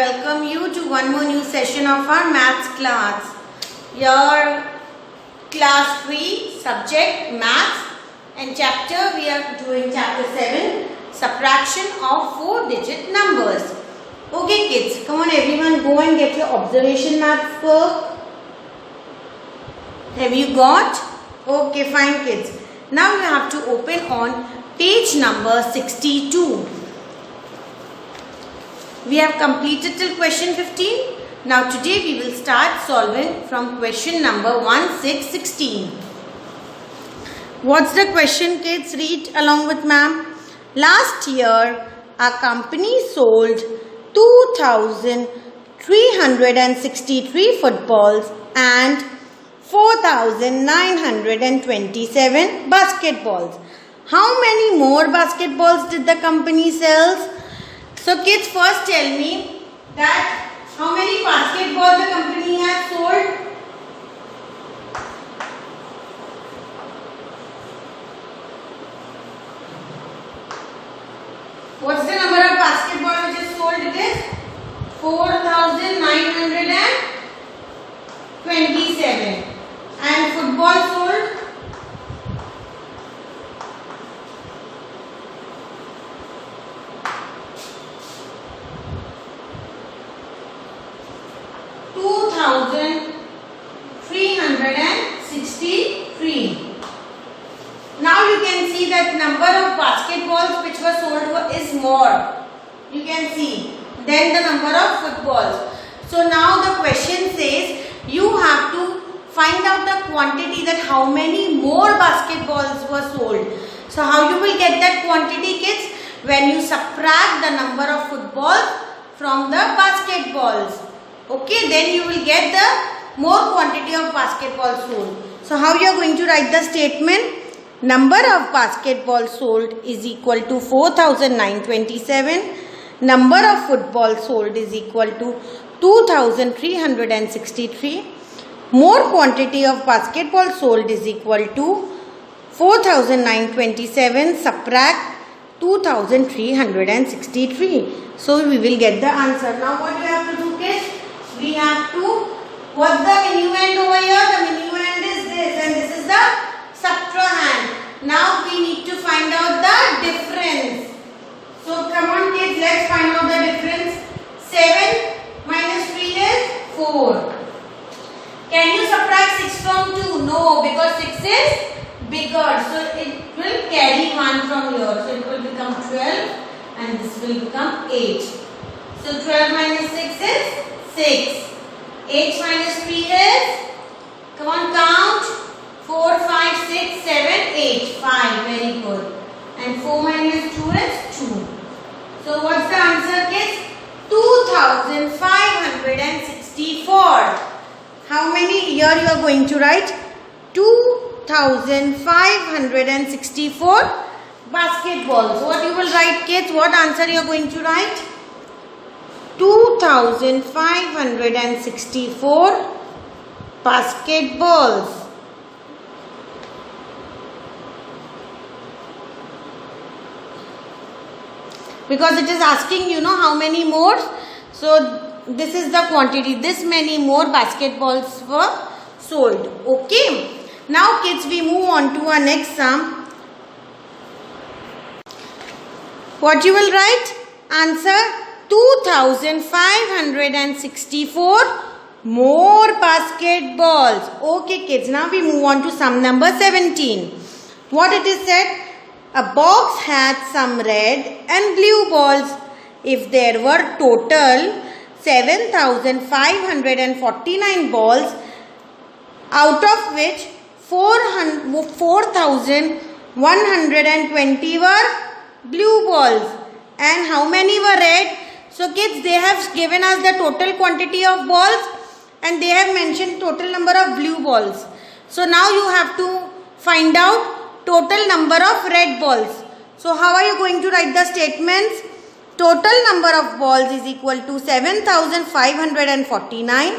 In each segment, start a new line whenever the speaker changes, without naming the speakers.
welcome you to one more new session of our maths class. Your class 3 subject maths and chapter we are doing chapter 7 subtraction of 4-digit numbers. Okay kids, come on everyone, go and get your observation maths book. Have you got? Okay fine kids. Now you have to open on page number 62. We have completed till question 15. Now today we will start solving from question number 16. What's the question kids? Read along with ma'am. Last year our company sold 2,363 footballs and 4,927 basketballs. How many more basketballs did the company sell? So kids, first tell me that how many basketballs the company has sold? What's the number of basketball which is sold? It is 4,927. And football sold? Now you can see that number of basketballs which were sold is more. You can see than the number of footballs. So now the question says you have to find out the quantity, that how many more basketballs were sold. So how you will get that quantity kids? When you subtract the number of footballs from the basketballs. Okay, then you will get the more quantity of basketball sold. So how you are going to write the statement? Number of basketball sold is equal to 4,927. Number of football sold is equal to 2,363. More quantity of basketball sold is equal to 4,927 subtract 2,363. So we will get the answer. Now what we have to do kids? We have to, what's the minuend over here? The minuend is this and this is the subtrahend. Now we need to find out the difference. So come on kids, let's find out the difference. 7 minus 3 is 4. Can you subtract 6 from 2? No, because 6 is bigger. So it will carry 1 from here. So it will become 12 and this will become 8. So 12 minus 6 is 6. 8 minus 3 is, come on count, 4, 5, 6, 7, 8, 5, very good. And 4 minus 2 is 2. So what's the answer kids? 2,564. How many here you are going to write? 2,564 basketballs. What you will write kids? What answer you are going to write? 2,564 basketballs. Because it is asking how many more. So this is the quantity. This many more basketballs were sold. Okay. Now kids, we move on to our next sum. What you will write? Answer 2,564 more basketballs. Okay kids, now we move on to sum number 17. What it is said? A box had some red and blue balls. If there were total 7,549 balls, out of which 4,120 were blue balls. And how many were red? So kids, they have given us the total quantity of balls and they have mentioned total number of blue balls. So now you have to find out total number of red balls. So how are you going to write the statements? Total number of balls is equal to 7,549.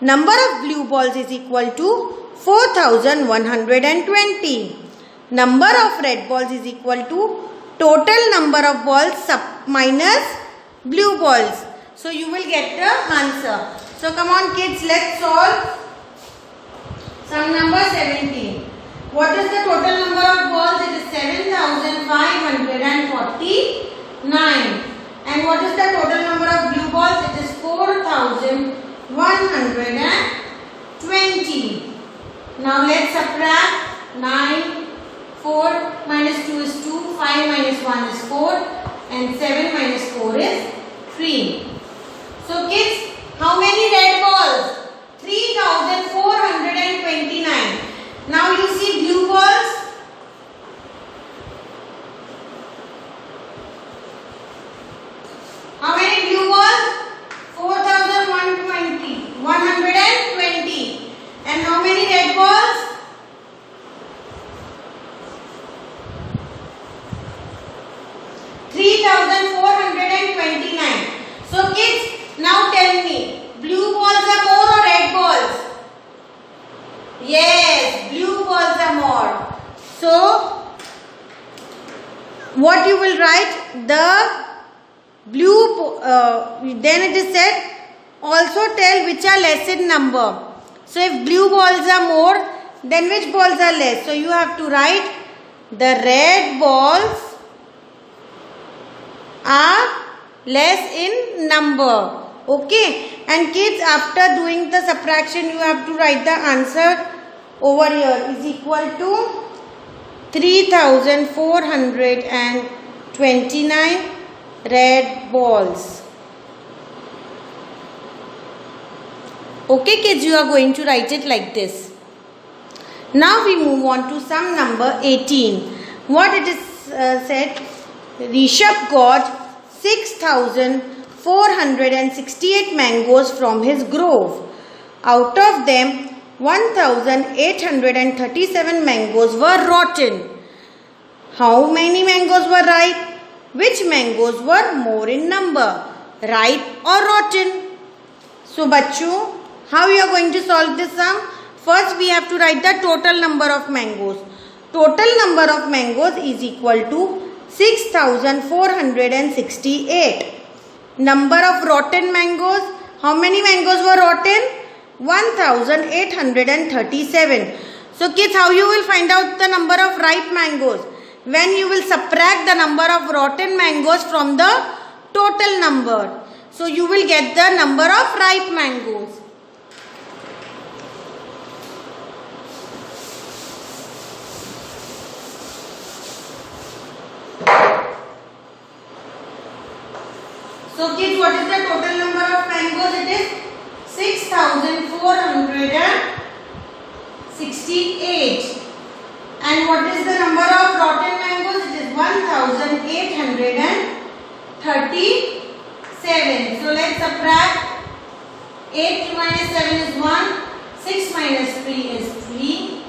Number of blue balls is equal to 4,120. Number of red balls is equal to total number of balls minus blue balls. So you will get the answer. So come on kids, let's solve sum number 17. What is the total number of balls? It is 7,549. And what is the total number of blue balls? It is 4,120. Now let's subtract. 9, 4 minus 2 is 2, 5 minus 1 is 4, and 7 minus 4 is 3. So kids, how many red balls? 3,429. Now you see blue balls. How many blue balls? 120. And how many red balls? 3,429. So kids, now tell me, blue balls are more or red balls? Yes, blue balls are more. So, what you will write? The blue, then it is said, also tell which are less in number. So, if blue balls are more, then which balls are less? So, you have to write the red balls are less in number. Okay, and kids, after doing the subtraction, you have to write the answer over here is equal to 3,429 red balls. Okay kids, you are going to write it like this. Now we move on to sum number 18. What it is said, Rishabh got 6,468 mangoes from his grove. Out of them, 1,837 mangoes were rotten. How many mangoes were ripe? Which mangoes were more in number, ripe or rotten? So, bachcho, how you are going to solve this sum? First, we have to write the total number of mangoes. Total number of mangoes is equal to 6,468. Number of rotten mangoes. How many mangoes were rotten? 1,837. So kids, how you will find out the number of ripe mangoes? When you will subtract the number of rotten mangoes from the total number. So you will get the number of ripe mangoes. So kids, what is the total number of mangoes? It is 6,468. And what is the number of rotten mangoes? It is 1,837. So let's subtract. 8 minus 7 is 1. 6 minus 3 is 3.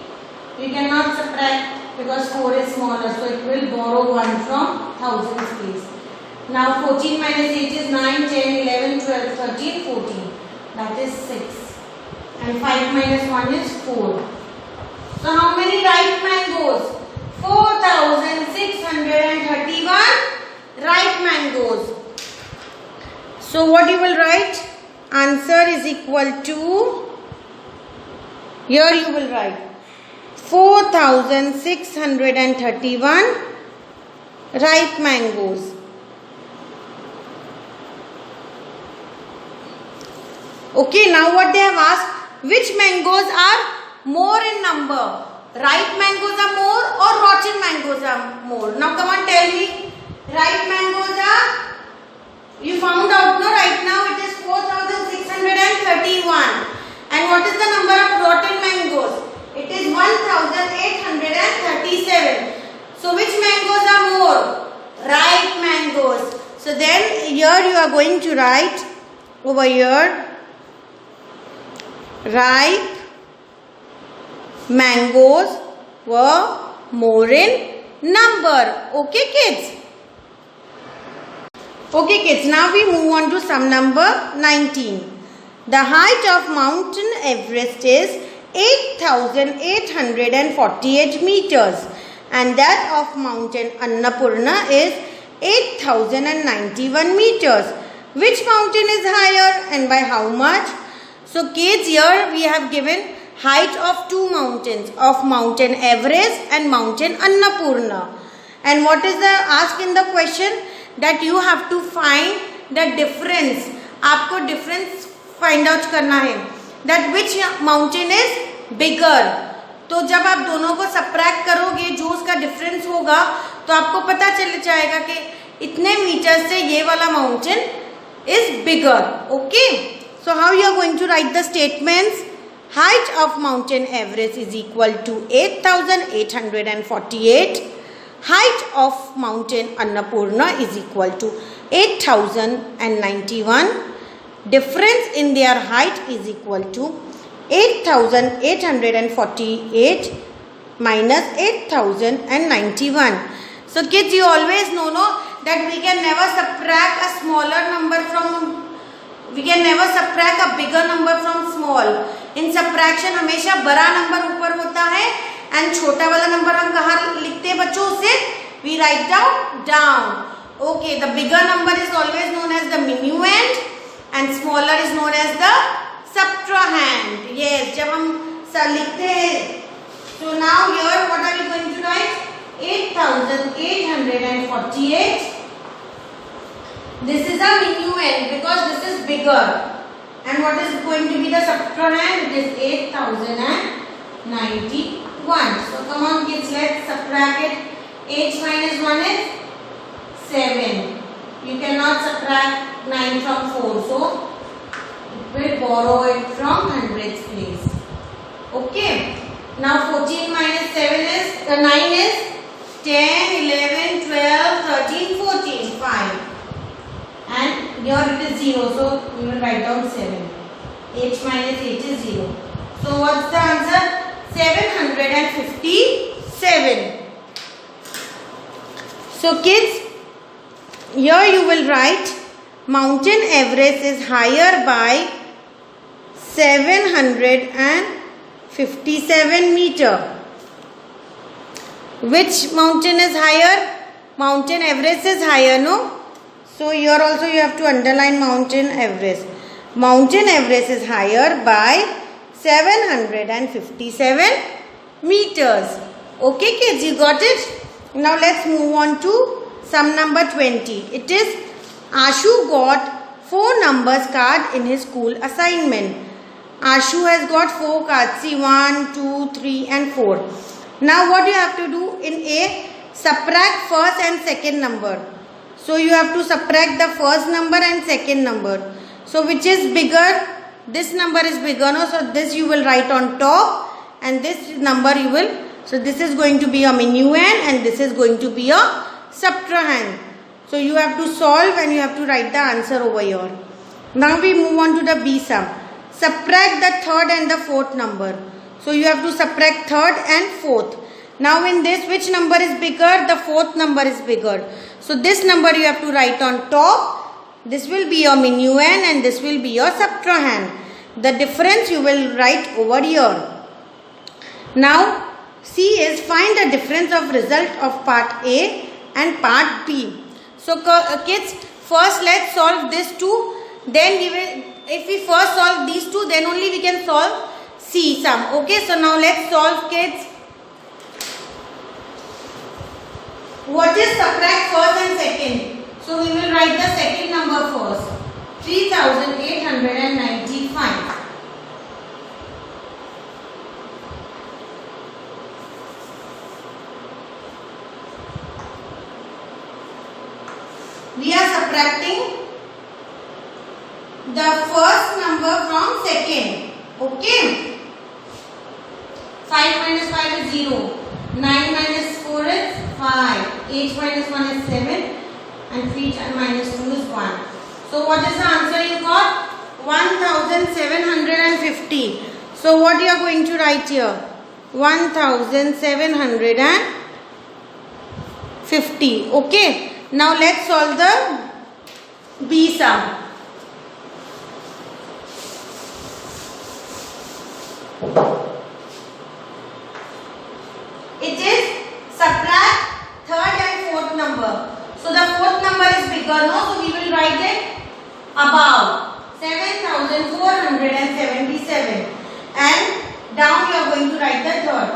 We cannot subtract because 4 is smaller. So it will borrow 1 from thousands place. Now 14 minus 8 is 9, 10, 11, 12, 13, 14. That is 6. And 5 minus 1 is 4. So how many ripe mangoes? 4,631 ripe mangoes. So what you will write? Answer is equal to, here you will write 4,631 ripe mangoes. Okay, now what they have asked, which mangoes are more in number? Ripe mangoes are more or rotten mangoes are more? Now come on, tell me. Ripe mangoes are, you found out, no? Right now it is 4,631. And what is the number of rotten mangoes? It is 1,837. So which mangoes are more? Ripe mangoes. So then here you are going to write over here, ripe mangoes were more in number. Okay kids? Okay kids, now we move on to sum number 19. The height of Mountain Everest is 8,848 meters and that of Mountain Annapurna is 8,091 meters. Which mountain is higher and by how much? So kids, here we have given height of two mountains, of Mountain Everest and Mountain Annapurna. And what is the asked in the question? That you have to find the difference. आपको difference find out करना है. That which mountain is bigger. तो जब आप दोनों को subtract करोगे, जो उसका difference होगा, तो आपको पता चल जाएगा कि इतने मीटर से ये वाला mountain is bigger. Okay. So how you are going to write the statements? Height of Mountain Everest is equal to 8,848. Height of Mountain Annapurna is equal to 8,091. Difference in their height is equal to 8,848 minus 8,091. So kids, you always know that we can never subtract a smaller number from, we can never subtract a bigger number from small. In subtraction हमेशा बड़ा number ऊपर होता है and छोटा वाला number हम कहाँ लिखते हैं बच्चों से? We write down. Okay, the bigger number is always known as the minuend and smaller is known as the subtrahend. Yes, जब हम लिखते हैं. So now here what are we going to write? 8,848. This is a minuend because this is bigger. And what is going to be the subtrahend? It is 8,091. So come on kids, let's subtract it. 8 minus 1 is 7. You cannot subtract 9 from 4. So we'll borrow it from hundreds place. Okay. Now 14 minus 7 is 9 is 10, 11, 12, 13, 14, 5. And here it is 0. So we will write down 7. 8 minus 8 is 0. So what's the answer? 757. So kids, here you will write Mountain Everest is higher by 757 meter. Which mountain is higher? Mountain Everest is higher, no? So here also you have to underline Mountain Everest. Mountain Everest is higher by 757 meters. Okay kids, you got it? Now let's move on to sum number 20. It is Ashu got 4 numbers card in his school assignment. Ashu has got 4 cards. See 1, 2, 3 and 4. Now what you have to do in A? Subtract first and second number. So you have to subtract the first number and second number. So which is bigger? This number is bigger, no? So this you will write on top and this number you will. So this is going to be a minuend and this is going to be a subtrahend. So you have to solve and you have to write the answer over here. Now we move on to the B sum. Subtract the third and the fourth number. So you have to subtract third and fourth. Now in this, which number is bigger? The fourth number is bigger. So this number you have to write on top. This will be your minuend and this will be your subtrahend. The difference you will write over here. Now C is find the difference of result of part A and part B. So kids, first let's solve this two. Then we will, if we first solve these two, then only we can solve C sum. Okay, so now let's solve kids. What is subtract first and second? So we will write the second number first. 3,895. We are subtracting the first number from second. Okay. 5 minus 5 is 0. 9 minus 4 is 5. 8 minus 1 is 7. And 3 minus 2 is 1. So what is the answer you got? 1750. So what you are going to write here? 1750. Okay. Now let's solve the B sum. It is subtract third and fourth number. So the fourth number is bigger, no? So we will write it above 7,477, and down you are going to write the third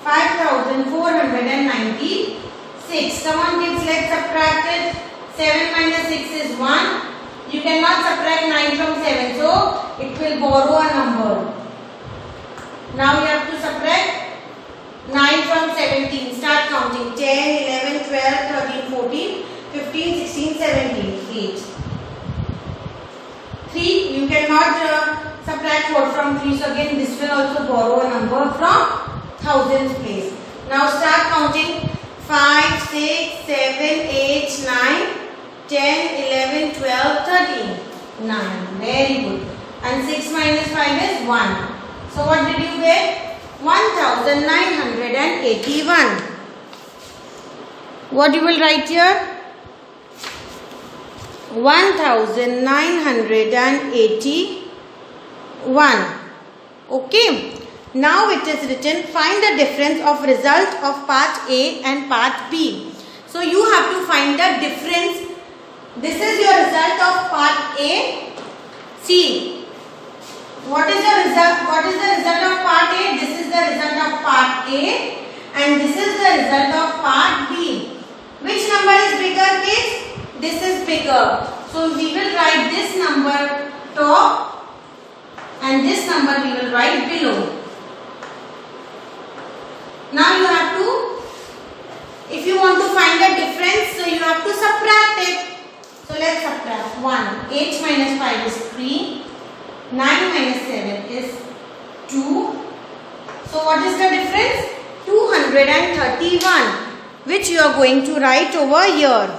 5,496. Come on kids, let's subtract it. 7 minus 6 is 1. You cannot subtract 9 from 7, so it will borrow a number. Now you have to subtract 9 from 17. Start counting. 10, 11, 12, 13, 14, 15, 16, 17, 8. 3, you cannot subtract 4 from 3, so again this will also borrow a number from thousands place. Now start counting. 5, 6, 7, 8, 9, 10, 11, 12, 13, 9. Very good. And 6 minus 5 is 1. So what did you get? 1981. What you will write here? 1981. Okay. Now it is written, find the difference of result of part A and part B. So you have to find the difference. This is your result of part A. See, what is the result? What is the result of part A? This is the result of part A, and this is the result of part B. Which number is bigger, kids? This is bigger. So we will write this number top, and this number we will write below. Now you have to, if you want to find the difference, so you have to subtract it. So let's subtract. 1. 8 minus 5 is 3. 9 minus 7 is 2. So what is the difference? 231, which you are going to write over here.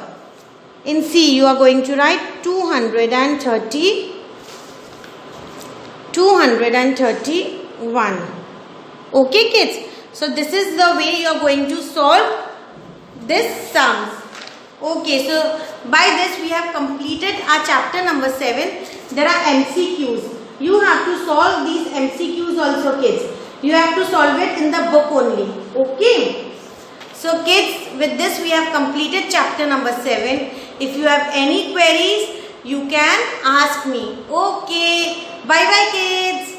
In C, you are going to write 231. Okay, kids. So this is the way you are going to solve this sums. Okay, so by this we have completed our chapter number 7. There are MCQs. You have to solve these MCQs also, kids. You have to solve it in the book only. Okay. So kids, with this we have completed chapter number 7. If you have any queries, you can ask me. Okay. Bye bye, kids.